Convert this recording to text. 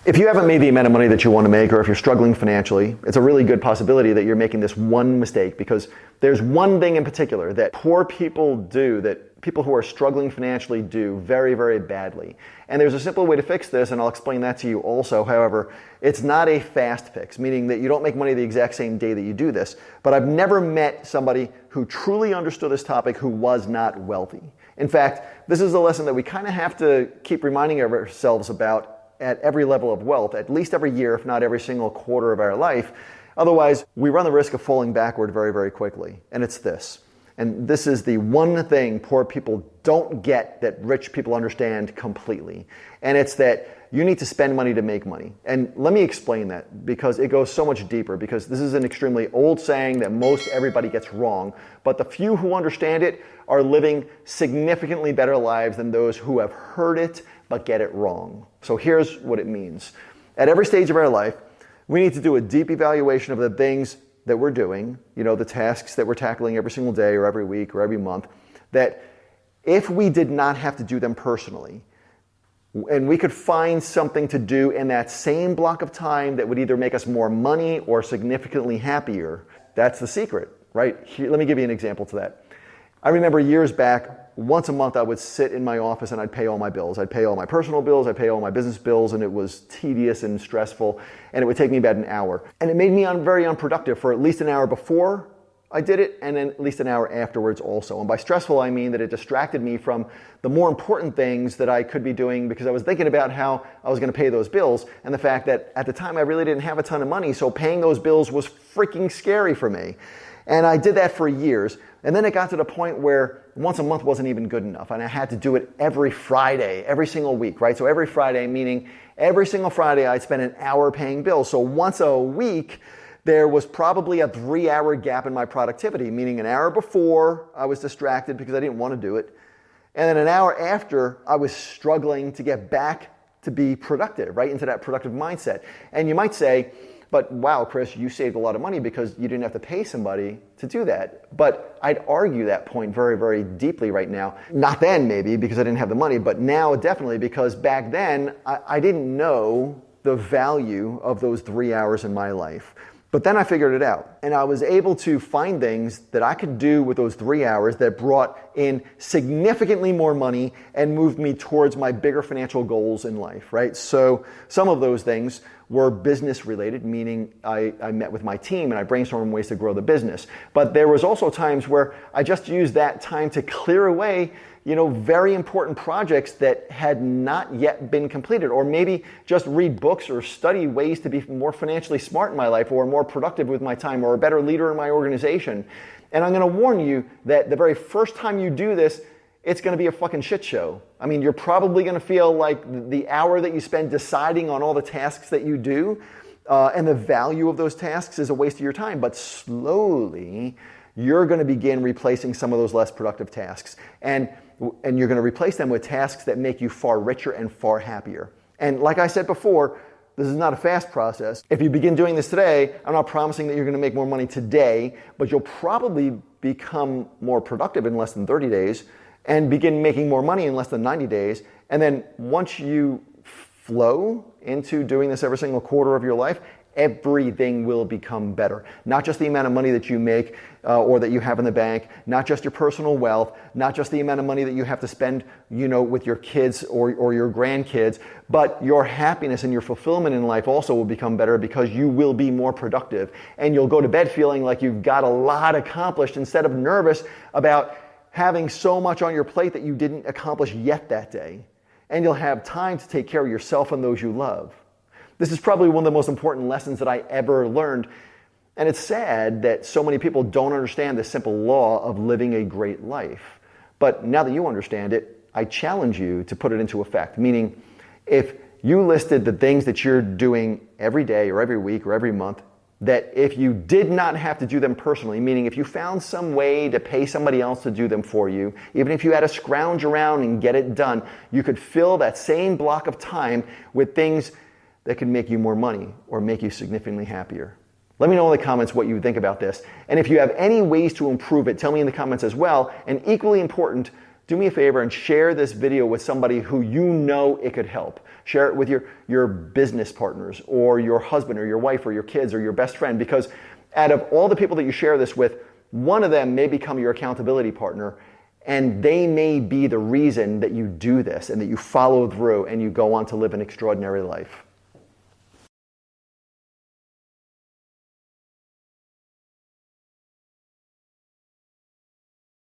If you haven't made the amount of money that you want to make, or if you're struggling financially, it's a really good possibility that you're making this one mistake, because there's one thing in particular that poor people do, that people who are struggling financially do very, very badly. And there's a simple way to fix this, and I'll explain that to you also. However, it's not a fast fix, meaning that you don't make money the exact same day that you do this. But I've never met somebody who truly understood this topic who was not wealthy. In fact, this is a lesson that we kind of have to keep reminding ourselves about at every level of wealth, at least every year, if not every single quarter of our life. Otherwise, we run the risk of falling backward very, very quickly. And it's this. And this is the one thing poor people don't get that rich people understand completely. And it's that you need to spend money to make money. And let me explain that, because it goes so much deeper, because this is an extremely old saying that most everybody gets wrong. But the few who understand it are living significantly better lives than those who have heard it but get it wrong. So here's what it means. At every stage of our life, we need to do a deep evaluation of the things that we're doing, the tasks that we're tackling every single day or every week or every month, that if we did not have to do them personally, and we could find something to do in that same block of time that would either make us more money or significantly happier, that's the secret, right? Here, let me give you an example to that. I remember years back, once a month I would sit in my office and I'd pay all my bills. I'd pay all my personal bills, I'd pay all my business bills, and it was tedious and stressful, and it would take me about an hour. And it made me very unproductive for at least an hour before I did it, and then at least an hour afterwards also. And by stressful, I mean that it distracted me from the more important things that I could be doing, because I was thinking about how I was going to pay those bills, and the fact that at the time I really didn't have a ton of money, so paying those bills was freaking scary for me. And I did that for years. And then it got to the point where once a month wasn't even good enough. And I had to do it every Friday, every single week, right? So every Friday, meaning every single Friday I'd spend an hour paying bills. So once a week, there was probably a 3-hour gap in my productivity, meaning an hour before I was distracted because I didn't want to do it. And then an hour after, I was struggling to get back to be productive, right? Into that productive mindset. And you might say, but wow, Chris, you saved a lot of money because you didn't have to pay somebody to do that. But I'd argue that point very, very deeply right now. Not then maybe because I didn't have the money, but now definitely, because back then I didn't know the value of those 3 hours in my life. But then I figured it out, and I was able to find things that I could do with those 3 hours that brought in significantly more money and moved me towards my bigger financial goals in life, right? So some of those things were business related, meaning I met with my team and I brainstormed ways to grow the business. But there was also times where I just used that time to clear away very important projects that had not yet been completed, or maybe just read books or study ways to be more financially smart in my life, or more productive with my time, or a better leader in my organization. And I'm going to warn you that the very first time you do this, it's going to be a fucking shit show. I mean, you're probably going to feel like the hour that you spend deciding on all the tasks that you do and the value of those tasks is a waste of your time. But slowly, you're going to begin replacing some of those less productive tasks. And you're going to replace them with tasks that make you far richer and far happier. And like I said before, this is not a fast process. If you begin doing this today, I'm not promising that you're going to make more money today, but you'll probably become more productive in less than 30 days and begin making more money in less than 90 days. And then once you flow into doing this every single quarter of your life, everything will become better. Not just the amount of money that you make or that you have in the bank, not just your personal wealth, not just the amount of money that you have to spend, with your kids or your grandkids, but your happiness and your fulfillment in life also will become better, because you will be more productive. And you'll go to bed feeling like you've got a lot accomplished, instead of nervous about having so much on your plate that you didn't accomplish yet that day. And you'll have time to take care of yourself and those you love. This is probably one of the most important lessons that I ever learned. And it's sad that so many people don't understand the simple law of living a great life. But now that you understand it, I challenge you to put it into effect. Meaning, if you listed the things that you're doing every day or every week or every month, that if you did not have to do them personally, meaning if you found some way to pay somebody else to do them for you, even if you had to scrounge around and get it done, you could fill that same block of time with things that can make you more money or make you significantly happier. Let me know in the comments what you think about this. And if you have any ways to improve it, tell me in the comments as well. And equally important, do me a favor and share this video with somebody who you know it could help. Share it with your business partners or your husband or your wife or your kids or your best friend, because out of all the people that you share this with, one of them may become your accountability partner, and they may be the reason that you do this and that you follow through and you go on to live an extraordinary life.